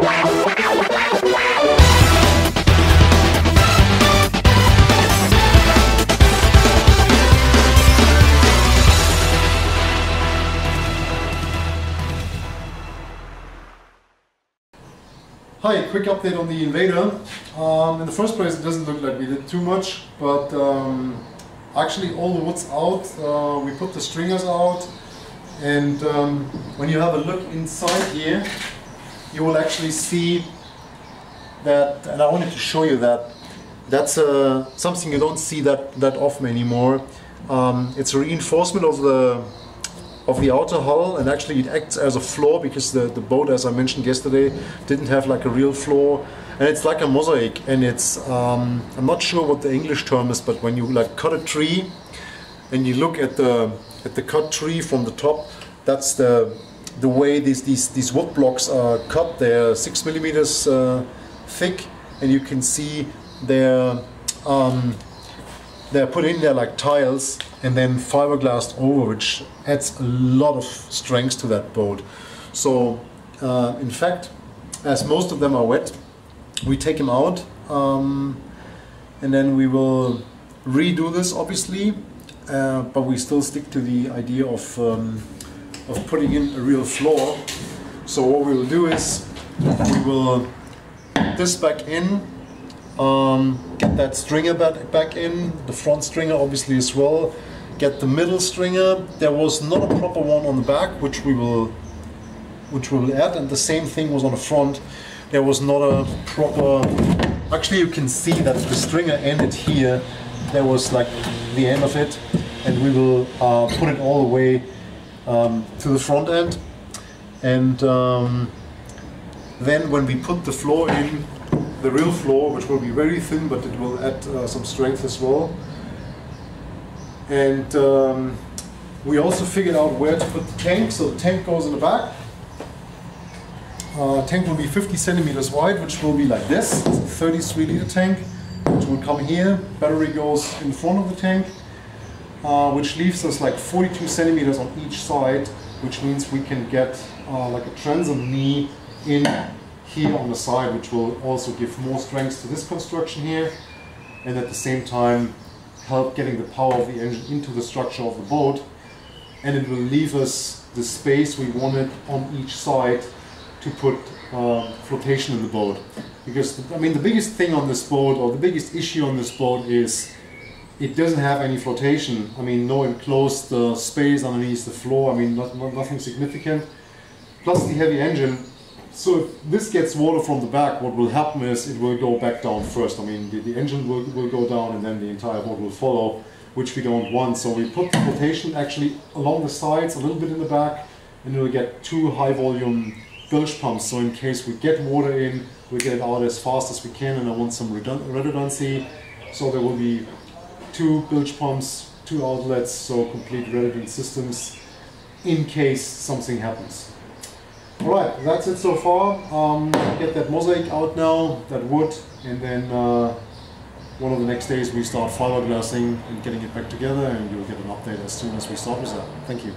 Hi, quick update on the Invader. In the first place, it doesn't look like we did too much, but actually all the wood's out. We put the stringers out, and when you have a look inside here, you will actually see that, and I wanted to show you that, that's something you don't see that often anymore. It's a reinforcement of the outer hull, and actually it acts as a floor because the boat, as I mentioned yesterday, didn't have like a real floor, and it's like a mosaic. And it's I'm not sure what the English term is, but when you like cut a tree and you look at the cut tree from the top, that's the way these wood blocks are cut. They're 6 millimeters thick, and you can see they're put in there like tiles and then fiberglassed over, which adds a lot of strength to that boat. So in fact, as most of them are wet, we take them out and then we will redo this, obviously, but we still stick to the idea of putting in a real floor. So what we will do is we will put this back in, get that stringer back in, the front stringer obviously as well, get the middle stringer. There was not a proper one on the back, which we will add, and the same thing was on the front. There was not a proper, actually you can see that the stringer ended here. There was like the end of it, and we will put it all the way to the front end. And then when we put the floor in, the real floor, which will be very thin, but it will add some strength as well. And we also figured out where to put the tank. So the tank goes in the back. Tank will be 50 centimeters wide, which will be like this. It's a 33-liter tank, which will come here. Battery goes in front of the tank, which leaves us like 42 centimeters on each side, which means we can get like a transom knee in here on the side, which will also give more strength to this construction here, and at the same time help getting the power of the engine into the structure of the boat. And it will leave us the space we wanted on each side to put flotation in the boat. Because I mean, the biggest thing on this boat, or the biggest issue on this boat, is it doesn't have any flotation. I mean, no enclosed space underneath the floor. I mean, nothing significant. Plus the heavy engine. So if this gets water from the back, what will happen is it will go back down first. I mean, the engine will go down, and then the entire boat will follow, which we don't want. So we put the flotation actually along the sides, a little bit in the back, and we'll get 2 high volume bilge pumps. So in case we get water in, we get it out as fast as we can, and I want some redundancy. So there will be 2 bilge pumps, 2 outlets, so complete redundant systems in case something happens. Alright, that's it so far. Get that mosaic out now, that wood, and then one of the next days we start fiberglassing and getting it back together, and you'll get an update as soon as we start with that. Thank you.